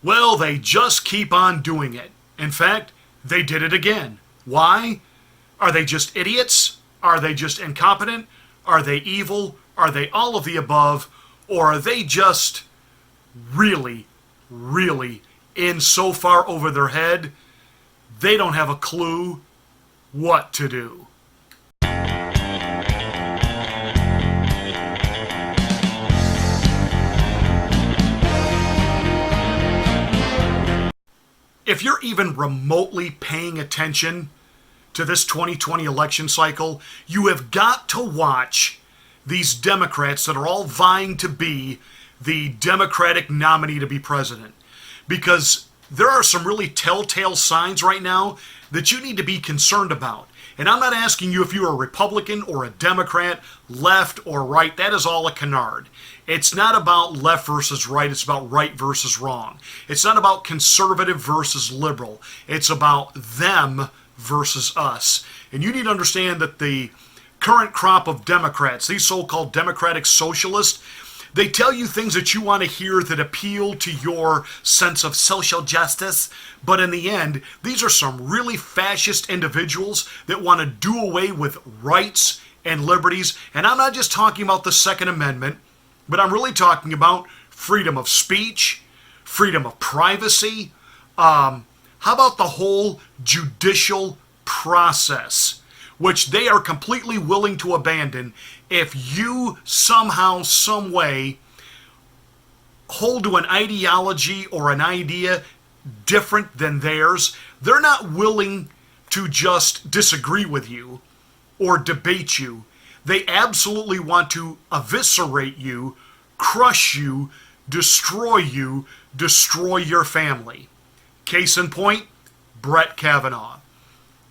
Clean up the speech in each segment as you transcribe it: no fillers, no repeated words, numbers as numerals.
Well, they just keep on doing it. In fact, they did it again. Why? Are they just idiots? Are they just incompetent? Are they evil? Are they all of the above? Or are they just really, really in so far over their head, they don't have a clue what to do? If you're even remotely paying attention to this 2020 election cycle, you have got to watch these Democrats that are all vying to be the Democratic nominee to be president. Because there are some really telltale signs right now that you need to be concerned about. And I'm not asking you if you're a Republican or a Democrat, left or right. That is all a canard. It's not about left versus right. It's about right versus wrong. It's not about conservative versus liberal. It's about them versus us. And you need to understand that the current crop of Democrats, these so-called Democratic Socialists, they tell you things that you want to hear that appeal to your sense of social justice, but in the end, these are some really fascist individuals that want to do away with rights and liberties. And I'm not just talking about the Second Amendment, but I'm really talking about freedom of speech, freedom of privacy. How about the whole judicial process, which they are completely willing to abandon if you somehow, some way, hold to an ideology or an idea different than theirs. They're not willing to just disagree with you or debate you. They absolutely want to eviscerate you, crush you, destroy your family. Case in point, Brett Kavanaugh.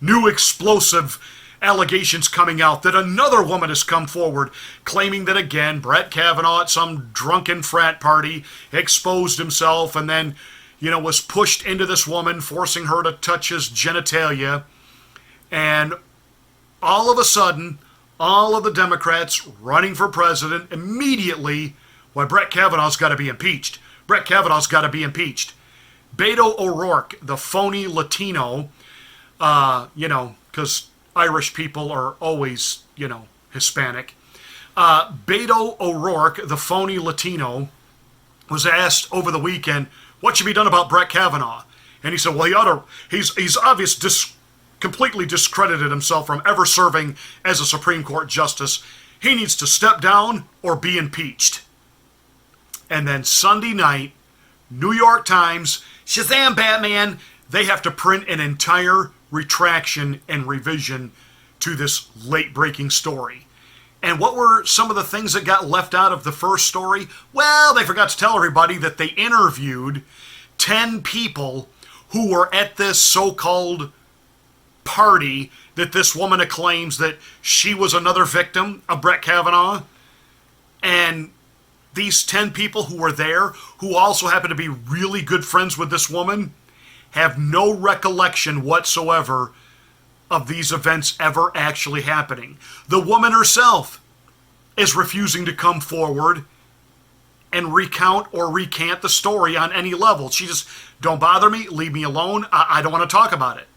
New explosive allegations coming out that another woman has come forward claiming that, again, Brett Kavanaugh at some drunken frat party exposed himself and then, was pushed into this woman, forcing her to touch his genitalia. And all of a sudden, all of the Democrats running for president immediately, why, Brett Kavanaugh's got to be impeached. Brett Kavanaugh's got to be impeached. Beto O'Rourke, the phony Latino, because Irish people are always, Hispanic. Beto O'Rourke, the phony Latino, was asked over the weekend, what should be done about Brett Kavanaugh? And he said, well, he's obviously completely discredited himself from ever serving as a Supreme Court justice. He needs to step down or be impeached. And then Sunday night, New York Times, Shazam Batman, they have to print an entire retraction and revision to this late-breaking story. And what were some of the things that got left out of the first story? Well, they forgot to tell everybody that they interviewed 10 people who were at this so-called party that this woman claims that she was another victim of Brett Kavanaugh. And these 10 people who were there, who also happen to be really good friends with this woman, have no recollection whatsoever of these events ever actually happening. The woman herself is refusing to come forward and recount or recant the story on any level. She just, don't bother me, leave me alone, I don't want to talk about it.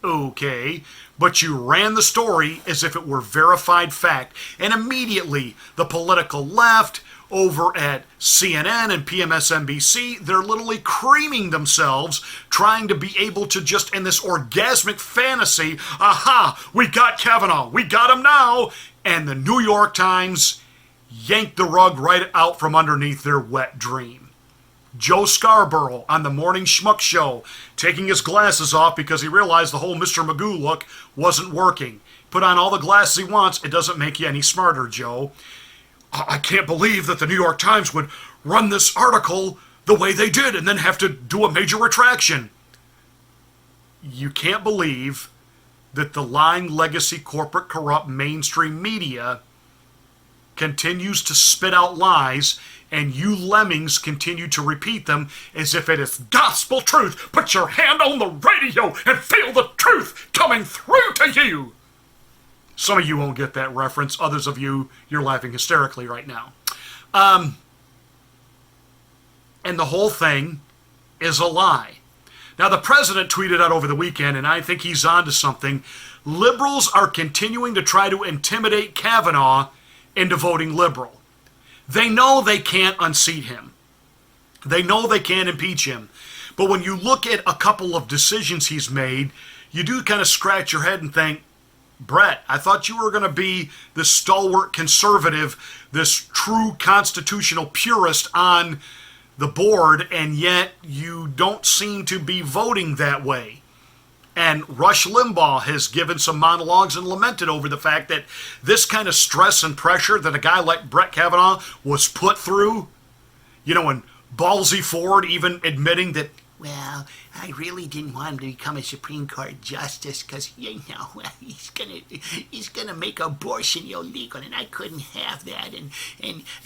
Okay, but you ran the story as if it were verified fact, and immediately the political left over at CNN and PMSNBC, they're literally creaming themselves, trying to be able to just, in this orgasmic fantasy, aha, we got Kavanaugh, we got him now, and the New York Times yanked the rug right out from underneath their wet dream. Joe Scarborough on the Morning Schmuck Show, taking his glasses off because he realized the whole Mr. Magoo look wasn't working. Put on all the glasses he wants, it doesn't make you any smarter, Joe. I can't believe that the New York Times would run this article the way they did and then have to do a major retraction. You can't believe that the lying legacy corporate corrupt mainstream media continues to spit out lies, and you lemmings continue to repeat them as if it is gospel truth. Put your hand on the radio and feel the truth coming through to you. Some of you won't get that reference. Others of you, you're laughing hysterically right now. And the whole thing is a lie. Now, the president tweeted out over the weekend, and I think he's on to something. Liberals are continuing to try to intimidate Kavanaugh into voting liberal. They know they can't unseat him. They know they can't impeach him. But when you look at a couple of decisions he's made, you do kind of scratch your head and think, Brett, I thought you were going to be this stalwart conservative, this true constitutional purist on the board, and yet you don't seem to be voting that way. And Rush Limbaugh has given some monologues and lamented over the fact that this kind of stress and pressure that a guy like Brett Kavanaugh was put through, and Ballsy Ford even admitting that, well, I really didn't want him to become a Supreme Court justice because, he's gonna make abortion illegal, and I couldn't have that. And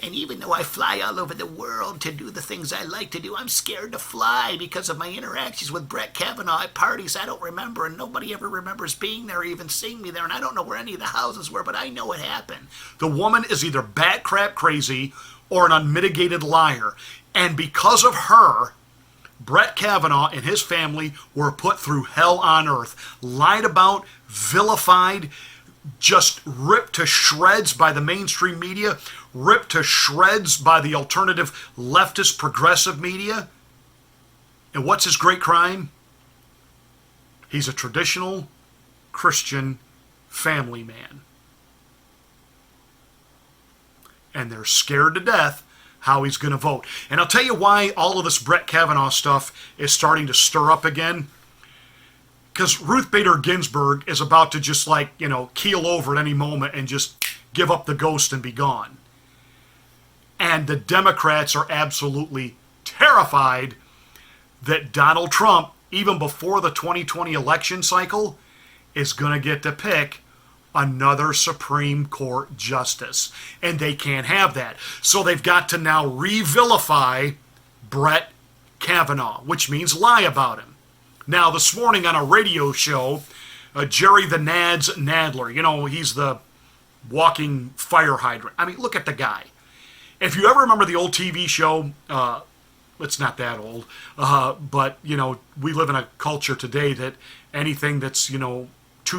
even though I fly all over the world to do the things I like to do, I'm scared to fly because of my interactions with Brett Kavanaugh at parties I don't remember, and nobody ever remembers being there or even seeing me there, and I don't know where any of the houses were, but I know it happened. The woman is either bat crap crazy or an unmitigated liar. And because of her, Brett Kavanaugh and his family were put through hell on earth, lied about, vilified, just ripped to shreds by the mainstream media, ripped to shreds by the alternative leftist progressive media. And what's his great crime? He's a traditional Christian family man. And they're scared to death how he's going to vote. And I'll tell you why all of this Brett Kavanaugh stuff is starting to stir up again. Because Ruth Bader Ginsburg is about to just keel over at any moment and just give up the ghost and be gone. And the Democrats are absolutely terrified that Donald Trump, even before the 2020 election cycle, is going to get to pick another Supreme Court justice. And they can't have that. So they've got to now re-vilify Brett Kavanaugh, which means lie about him. Now, this morning on a radio show, Jerry the Nads Nadler, he's the walking fire hydrant. I mean, look at the guy. If you ever remember the old TV show, it's not that old, but, we live in a culture today that anything that's, 2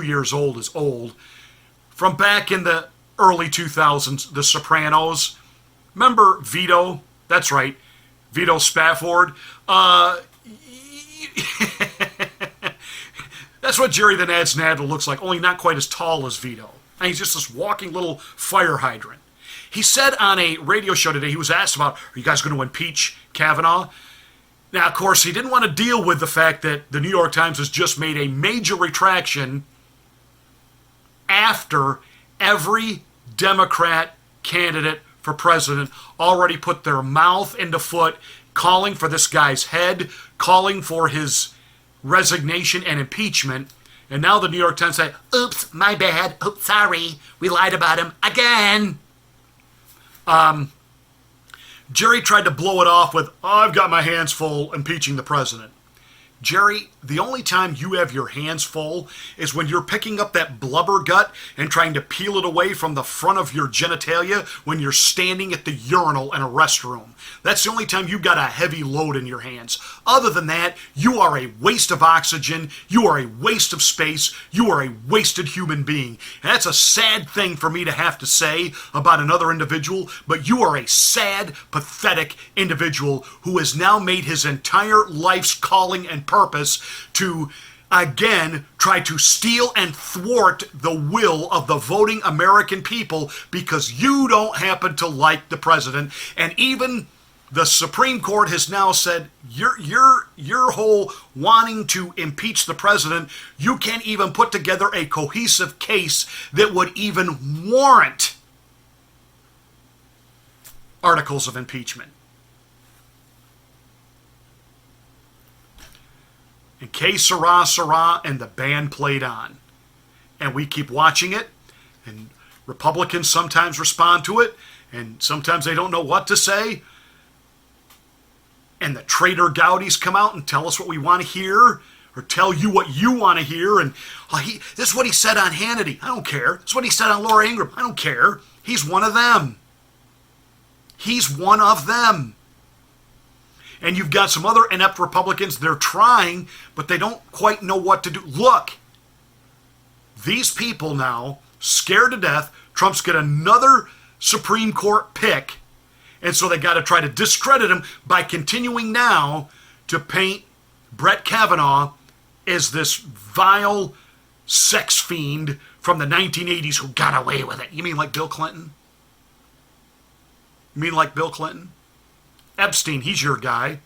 years old is old. From back in the early 2000s, The Sopranos. Remember Vito? That's right, Vito Spafford. That's what Jerry the Nads Nadler looks like, only not quite as tall as Vito. And he's just this walking little fire hydrant. He said on a radio show today, he was asked about, are you guys going to impeach Kavanaugh? Now, of course, he didn't want to deal with the fact that the New York Times has just made a major retraction after every Democrat candidate for president already put their mouth into foot, calling for this guy's head, calling for his resignation and impeachment. And now the New York Times say, oops, my bad, oops, sorry, we lied about him again. Jerry tried to blow it off with, I've got my hands full impeaching the president. Jerry, the only time you have your hands full is when you're picking up that blubber gut and trying to peel it away from the front of your genitalia when you're standing at the urinal in a restroom. That's the only time you've got a heavy load in your hands. Other than that, you are a waste of oxygen, you are a waste of space, you are a wasted human being. And that's a sad thing for me to have to say about another individual, but you are a sad, pathetic individual who has now made his entire life's calling and purpose to again try to steal and thwart the will of the voting American people because you don't happen to like the president. And even the Supreme Court has now said your whole wanting to impeach the president, you can't even put together a cohesive case that would even warrant articles of impeachment. And que sera, sera, and the band played on. And we keep watching it, and Republicans sometimes respond to it, and sometimes they don't know what to say. And the traitor Gowdies come out and tell us what we want to hear, or tell you what you want to hear. And this is what he said on Hannity. I don't care. This is what he said on Laura Ingraham. I don't care. He's one of them. He's one of them. And you've got some other inept Republicans. They're trying, but they don't quite know what to do. Look, these people now, scared to death, Trump's got another Supreme Court pick, and so they got to try to discredit him by continuing now to paint Brett Kavanaugh as this vile sex fiend from the 1980s who got away with it. You mean like Bill Clinton? You mean like Bill Clinton? Epstein, he's your guy.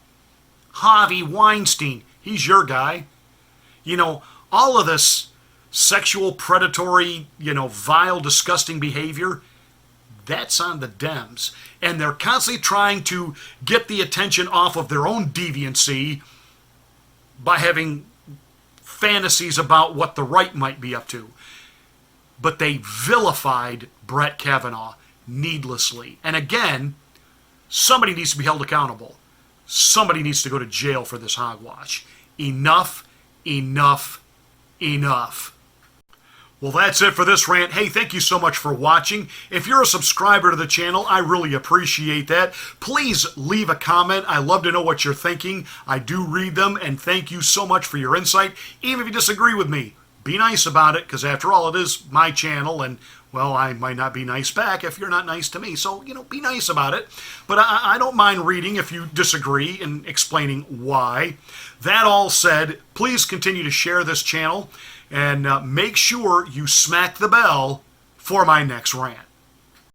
Harvey Weinstein, he's your guy. You know, all of this sexual, predatory, vile, disgusting behavior, that's on the Dems. And they're constantly trying to get the attention off of their own deviancy by having fantasies about what the right might be up to. But they vilified Brett Kavanaugh needlessly. And again, somebody needs to be held accountable. Somebody needs to go to jail for this hogwash. Enough, enough, enough. Well, that's it for this rant. Hey, thank you so much for watching. If you're a subscriber to the channel, I really appreciate that. Please leave a comment. I love to know what you're thinking. I do read them, and thank you so much for your insight. Even if you disagree with me, be nice about it, because after all, it is my channel, and, well, I might not be nice back if you're not nice to me. So, be nice about it. But I don't mind reading if you disagree and explaining why. That all said, please continue to share this channel, and make sure you smack the bell for my next rant.